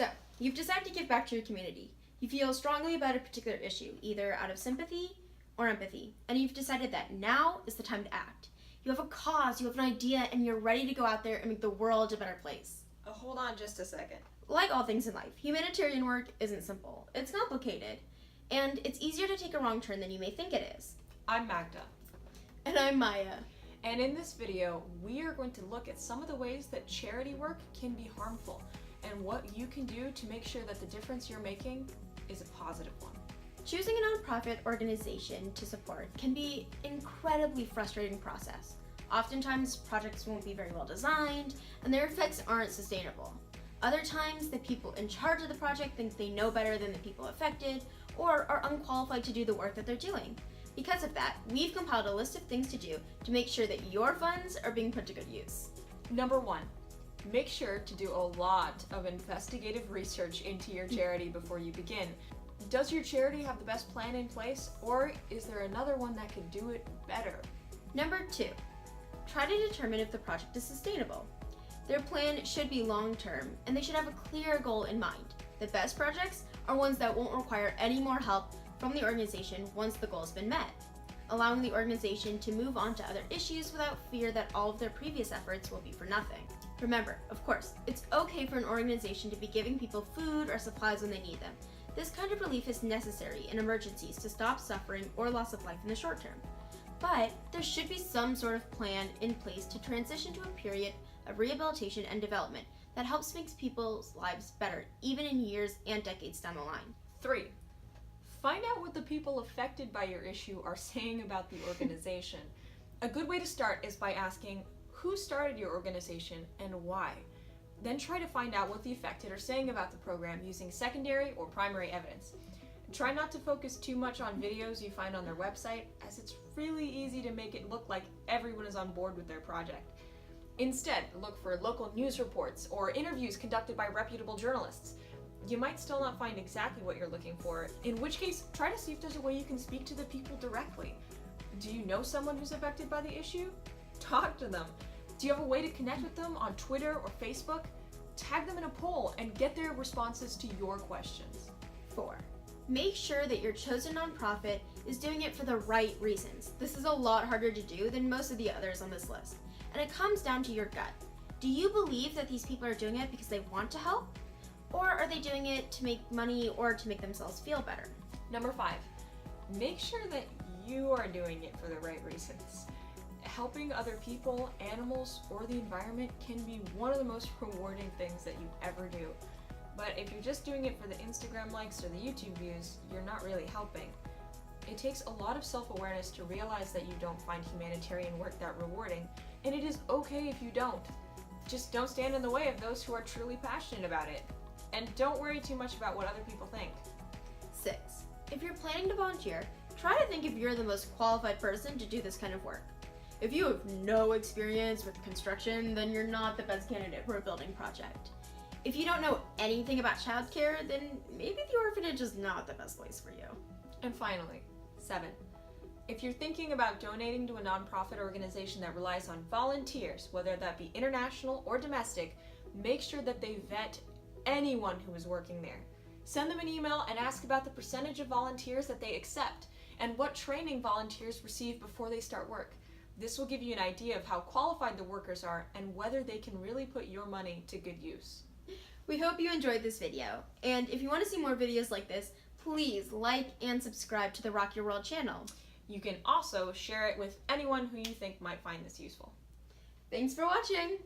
So, you've decided to give back to your community. You feel strongly about a particular issue, either out of sympathy or empathy, and you've decided that now is the time to act. You have a cause, you have an idea, and you're ready to go out there and make the world a better place. Hold on just a second. Like all things in life, humanitarian work isn't simple. It's complicated, and it's easier to take a wrong turn than you may think it is. I'm Magda. And I'm Maya. And in this video, we are going to look at some of the ways that charity work can be harmful and what you can do to make sure that the difference you're making is a positive one. Choosing a nonprofit organization to support can be an incredibly frustrating process. Oftentimes, projects won't be very well designed, and their effects aren't sustainable. Other times, the people in charge of the project think they know better than the people affected, or are unqualified to do the work that they're doing. Because of that, we've compiled a list of things to do to make sure that your funds are being put to good use. Number 1, make sure to do a lot of investigative research into your charity before you begin. Does your charity have the best plan in place, or is there another one that could do it better? Number 2, try to determine if the project is sustainable. Their plan should be long-term, and they should have a clear goal in mind. The best projects are ones that won't require any more help from the organization once the goal has been met, allowing the organization to move on to other issues without fear that all of their previous efforts will be for nothing. Remember, of course, it's okay for an organization to be giving people food or supplies when they need them. This kind of relief is necessary in emergencies to stop suffering or loss of life in the short term. But there should be some sort of plan in place to transition to a period of rehabilitation and development that helps make people's lives better, even in years and decades down the line. 3, find out what the people affected by your issue are saying about the organization. A good way to start is by asking who started your organization and why. Then try to find out what the affected are saying about the program using secondary or primary evidence. Try not to focus too much on videos you find on their website, as it's really easy to make it look like everyone is on board with their project. Instead, look for local news reports or interviews conducted by reputable journalists. You might still not find exactly what you're looking for, in which case, try to see if there's a way you can speak to the people directly. Do you know someone who's affected by the issue? Talk to them. Do you have a way to connect with them on Twitter or Facebook? Tag them in a poll and get their responses to your questions. 4, make sure that your chosen nonprofit is doing it for the right reasons. This is a lot harder to do than most of the others on this list, and it comes down to your gut. Do you believe that these people are doing it because they want to help? Or are they doing it to make money or to make themselves feel better? Number 5, make sure that you are doing it for the right reasons. Helping other people, animals, or the environment can be one of the most rewarding things that you ever do. But if you're just doing it for the Instagram likes or the YouTube views, you're not really helping. It takes a lot of self-awareness to realize that you don't find humanitarian work that rewarding, and it is okay if you don't. Just don't stand in the way of those who are truly passionate about it. And don't worry too much about what other people think. 6, if you're planning to volunteer, try to think if you're the most qualified person to do this kind of work. If you have no experience with construction, then you're not the best candidate for a building project. If you don't know anything about childcare, then maybe the orphanage is not the best place for you. And finally, 7, if you're thinking about donating to a nonprofit organization that relies on volunteers, whether that be international or domestic, make sure that they vet anyone who is working there. Send them an email and ask about the percentage of volunteers that they accept and what training volunteers receive before they start work. This will give you an idea of how qualified the workers are and whether they can really put your money to good use. We hope you enjoyed this video, and if you want to see more videos like this, please like and subscribe to the Rock Your World channel. You can also share it with anyone who you think might find this useful. Thanks for watching!